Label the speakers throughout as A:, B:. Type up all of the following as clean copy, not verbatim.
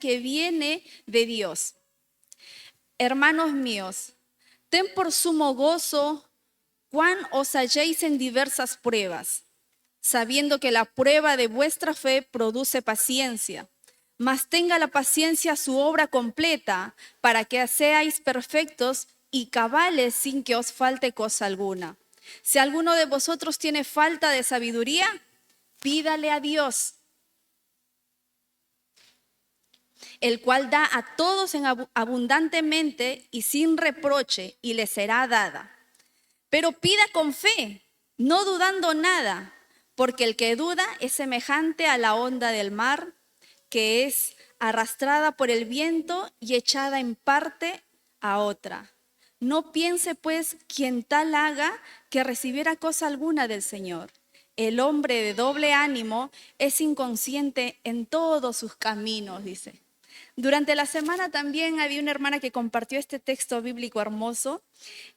A: que viene de Dios. Hermanos míos, ten por sumo gozo cuán os halléis en diversas pruebas, sabiendo que la prueba de vuestra fe produce paciencia. Mas tenga la paciencia su obra completa, para que seáis perfectos y cabales sin que os falte cosa alguna. Si alguno de vosotros tiene falta de sabiduría, pídale a Dios, el cual da a todos abundantemente y sin reproche, y le será dada. Pero pida con fe, no dudando nada, porque el que duda es semejante a la onda del mar, que es arrastrada por el viento y echada en parte a otra. No piense pues quien tal haga que recibiera cosa alguna del Señor. El hombre de doble ánimo es inconsciente en todos sus caminos, dice. Durante la semana también había una hermana que compartió este texto bíblico hermoso,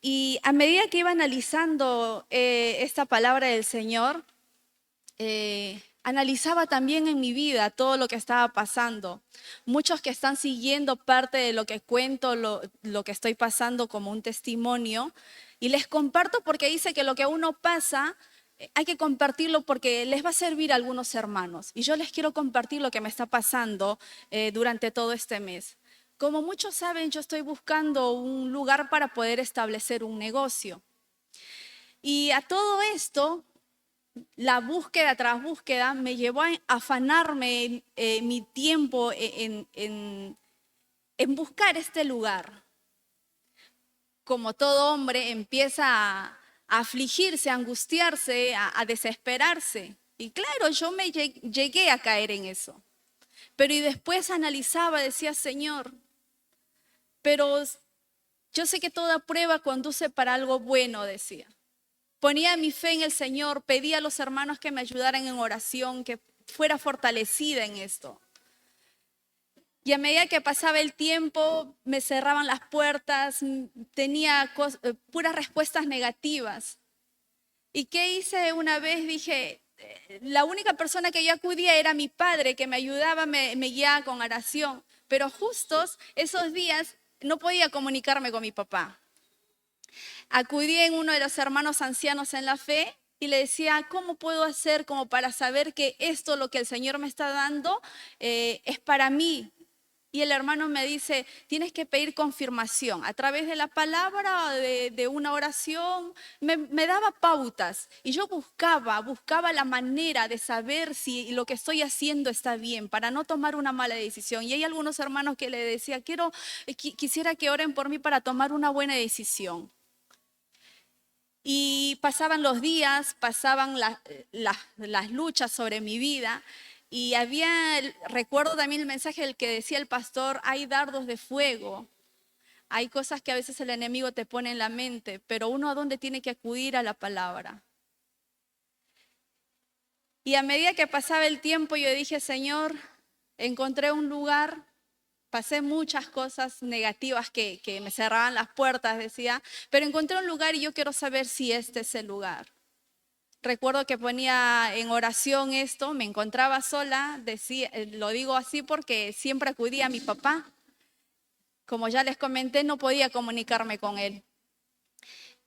A: y a medida que iba analizando esta palabra del Señor, analizaba también en mi vida todo lo que estaba pasando. Muchos que están siguiendo parte de lo que cuento, lo que estoy pasando como un testimonio, y les comparto porque dice que lo que uno pasa hay que compartirlo porque les va a servir a algunos hermanos. Y yo les quiero compartir lo que me está pasando durante todo este mes. Como muchos saben, yo estoy buscando un lugar para poder establecer un negocio. Y a todo esto, la búsqueda tras búsqueda me llevó a afanarme mi tiempo en buscar este lugar. Como todo hombre empieza a afligirse, a angustiarse, a desesperarse. Y claro, yo me llegué a caer en eso. Pero y después analizaba, decía, Señor, pero yo sé que toda prueba conduce para algo bueno, decía. Ponía mi fe en el Señor, pedía a los hermanos que me ayudaran en oración, que fuera fortalecida en esto. Y a medida que pasaba el tiempo, me cerraban las puertas, tenía puras respuestas negativas. ¿Y qué hice una vez? Dije, la única persona que yo acudía era mi padre, que me ayudaba, me guiaba con oración. Pero justos esos días no podía comunicarme con mi papá. Acudí en uno de los hermanos ancianos en la fe y le decía, ¿cómo puedo hacer como para saber que esto, lo que el Señor me está dando, es para mí? Y el hermano me dice, tienes que pedir confirmación a través de la palabra, de una oración. Me daba pautas y yo buscaba la manera de saber si lo que estoy haciendo está bien para no tomar una mala decisión. Y hay algunos hermanos que le decía, quisiera que oren por mí para tomar una buena decisión. Y pasaban los días, pasaban las luchas sobre mi vida. Y recuerdo también el mensaje del que decía el pastor, hay dardos de fuego, hay cosas que a veces el enemigo te pone en la mente, pero uno a dónde tiene que acudir a la palabra. Y a medida que pasaba el tiempo yo dije, Señor, encontré un lugar, pasé muchas cosas negativas que me cerraban las puertas, decía, pero encontré un lugar y yo quiero saber si este es el lugar. Recuerdo que ponía en oración esto, me encontraba sola, decía, lo digo así porque siempre acudía a mi papá. Como ya les comenté, no podía comunicarme con él.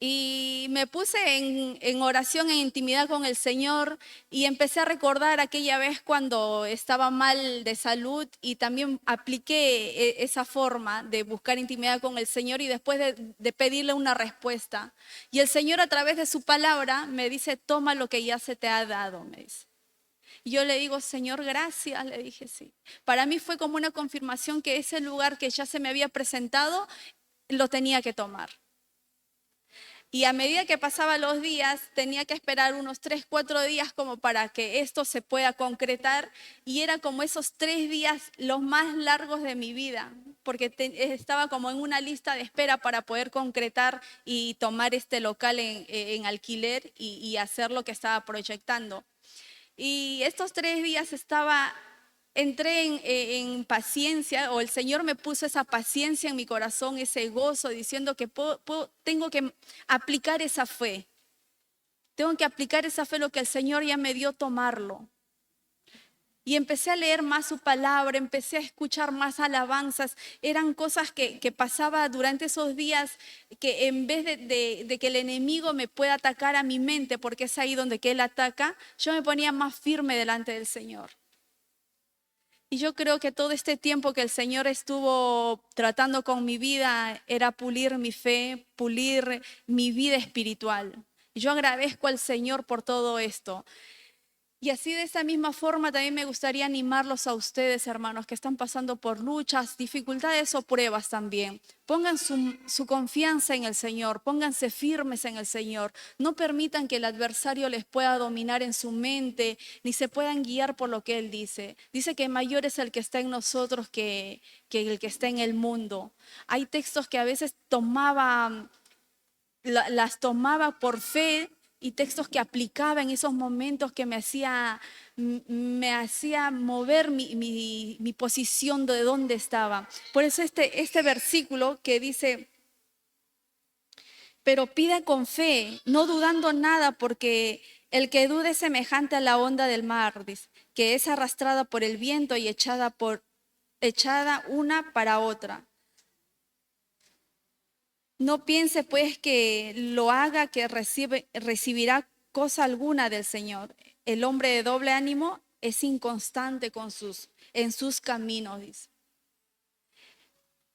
A: Y me puse en oración, en intimidad con el Señor, y empecé a recordar aquella vez cuando estaba mal de salud, y también apliqué esa forma de buscar intimidad con el Señor y después de pedirle una respuesta. Y el Señor a través de su palabra me dice, toma lo que ya se te ha dado, me dice. Y yo le digo, Señor, gracias, le dije sí. Para mí fue como una confirmación que ese lugar que ya se me había presentado, lo tenía que tomar. Y a medida que pasaban los días, tenía que esperar unos 3, 4 días como para que esto se pueda concretar. Y era como esos 3 días los más largos de mi vida, porque estaba como en una lista de espera para poder concretar y tomar este local en alquiler y hacer lo que estaba proyectando. Y estos 3 días entré en paciencia, o el Señor me puso esa paciencia en mi corazón, ese gozo, diciendo que tengo que aplicar esa fe. Tengo que aplicar esa fe, lo que el Señor ya me dio, tomarlo. Y empecé a leer más su palabra, empecé a escuchar más alabanzas. Eran cosas que pasaba durante esos días que en vez de que el enemigo me pueda atacar a mi mente, porque es ahí donde que él ataca, yo me ponía más firme delante del Señor. Y yo creo que todo este tiempo que el Señor estuvo tratando con mi vida era pulir mi fe, pulir mi vida espiritual. Y yo agradezco al Señor por todo esto. Y así de esa misma forma también me gustaría animarlos a ustedes, hermanos, que están pasando por luchas, dificultades o pruebas también. Pongan su confianza en el Señor, pónganse firmes en el Señor. No permitan que el adversario les pueda dominar en su mente, ni se puedan guiar por lo que Él dice. Dice que mayor es el que está en nosotros que el que está en el mundo. Hay textos que a veces las tomaba por fe y textos que aplicaba en esos momentos que me hacía mover mi posición de dónde estaba. Por eso este versículo que dice, pero pida con fe, no dudando nada, porque el que dude es semejante a la onda del mar, dice, que es arrastrada por el viento y echada una para otra. No piense pues que lo haga, que recibirá cosa alguna del Señor. El hombre de doble ánimo es inconstante en sus caminos, dice.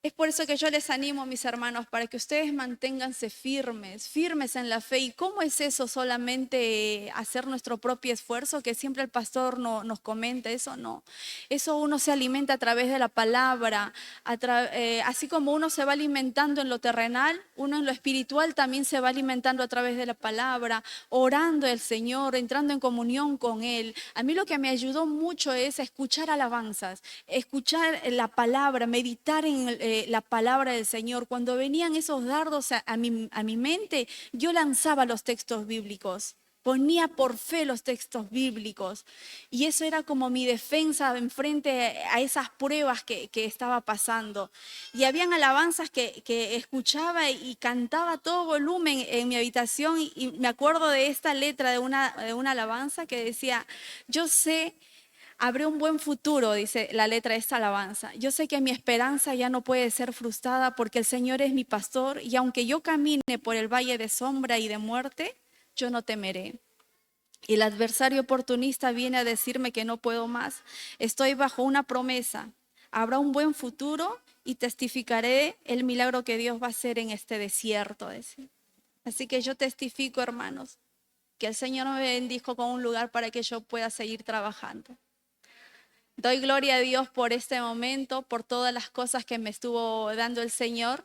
A: Es por eso que yo les animo, mis hermanos, para que ustedes manténganse firmes, firmes en la fe. ¿Y cómo es eso? ¿Solamente hacer nuestro propio esfuerzo? Que siempre el pastor nos comenta eso, no. Eso uno se alimenta a través de la palabra. Así como uno se va alimentando en lo terrenal, uno en lo espiritual también se va alimentando a través de la palabra, orando al Señor, entrando en comunión con Él. A mí lo que me ayudó mucho es escuchar alabanzas, escuchar la palabra, meditar en la palabra del Señor. Cuando venían esos dardos a mi mente, yo lanzaba los textos bíblicos. Ponía por fe los textos bíblicos y eso era como mi defensa en frente a esas pruebas que estaba pasando. Y habían alabanzas que escuchaba y cantaba a todo volumen en mi habitación y me acuerdo de esta letra de una alabanza que decía, yo sé, habré un buen futuro, dice la letra de esta alabanza. Yo sé que mi esperanza ya no puede ser frustrada porque el Señor es mi pastor y aunque yo camine por el valle de sombra y de muerte, yo no temeré. Y el adversario oportunista viene a decirme que no puedo más. Estoy bajo una promesa. Habrá un buen futuro y testificaré el milagro que Dios va a hacer en este desierto. Decía. Así que yo testifico, hermanos, que el Señor me bendijo con un lugar para que yo pueda seguir trabajando. Doy gloria a Dios por este momento, por todas las cosas que me estuvo dando el Señor.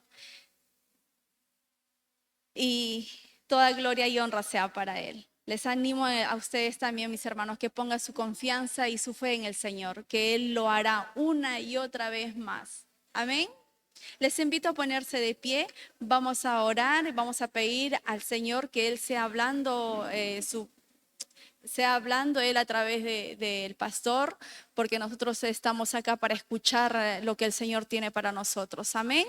A: Y toda gloria y honra sea para Él. Les animo a ustedes también, mis hermanos, que pongan su confianza y su fe en el Señor, que Él lo hará una y otra vez más. Amén. Les invito a ponerse de pie, vamos a orar y vamos a pedir al Señor que Él sea hablando Él a través del pastor, porque nosotros estamos acá para escuchar lo que el Señor tiene para nosotros. Amén.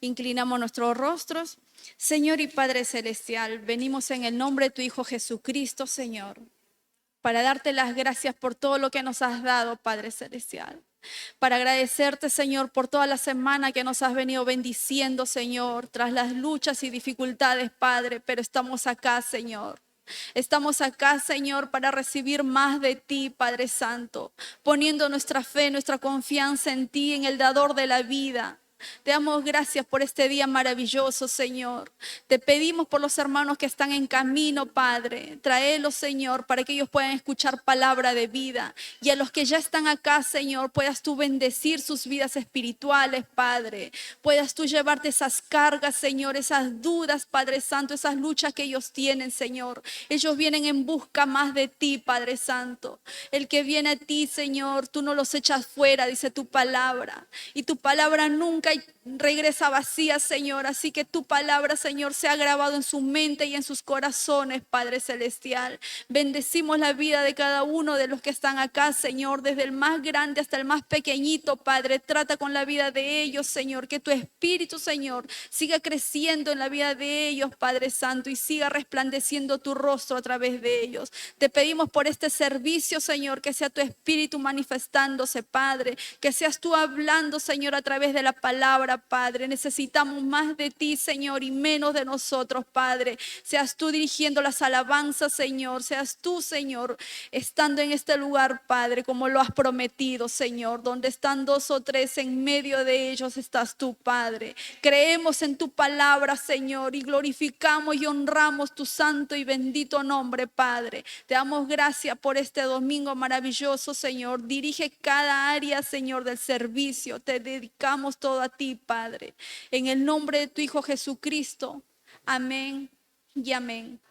A: Inclinamos nuestros rostros. Señor y Padre Celestial, venimos en el nombre de tu Hijo Jesucristo, Señor, para darte las gracias por todo lo que nos has dado, Padre Celestial. Para agradecerte, Señor, por toda la semana que nos has venido bendiciendo, Señor, tras las luchas y dificultades, Padre, pero estamos acá, Señor. Estamos acá, Señor, para recibir más de ti, Padre Santo, poniendo nuestra fe, nuestra confianza en ti, en el dador de la vida. Te damos gracias por este día maravilloso, Señor. Te pedimos por los hermanos que están en camino, Padre. Tráelos, Señor, para que ellos puedan escuchar palabra de vida. Y a los que ya están acá, Señor, puedas tú bendecir sus vidas espirituales, Padre. Puedas tú llevarte esas cargas, Señor, esas dudas, Padre Santo, esas luchas que ellos tienen, Señor. Ellos vienen en busca más de ti, Padre Santo. El que viene a ti, Señor, tú no los echas fuera, dice tu palabra. Y tu palabra nunca nunca regresa vacía, Señor. Así que tu palabra, Señor, se ha grabado en su mente y en sus corazones, Padre Celestial. Bendecimos la vida de cada uno de los que están acá, Señor, desde el más grande hasta el más pequeñito, Padre. Trata con la vida de ellos, Señor. Que tu Espíritu, Señor, siga creciendo en la vida de ellos, Padre Santo, y siga resplandeciendo tu rostro a través de ellos. Te pedimos por este servicio, Señor, que sea tu Espíritu manifestándose, Padre. Que seas tú hablando, Señor, a través de la palabra, Padre. Necesitamos más de ti, Señor, y menos de nosotros, Padre. Seas tú dirigiendo las alabanzas, Señor. Seas tú, Señor, estando en este lugar, Padre, como lo has prometido, Señor. Donde están dos o tres, en medio de ellos estás tú, Padre. Creemos en tu palabra, Señor, y glorificamos y honramos tu santo y bendito nombre, Padre. Te damos gracias por este domingo maravilloso, Señor. Dirige cada área, Señor, del servicio. Te dedicamos todo a ti, Padre. En el nombre de tu Hijo Jesucristo. Amén y amén.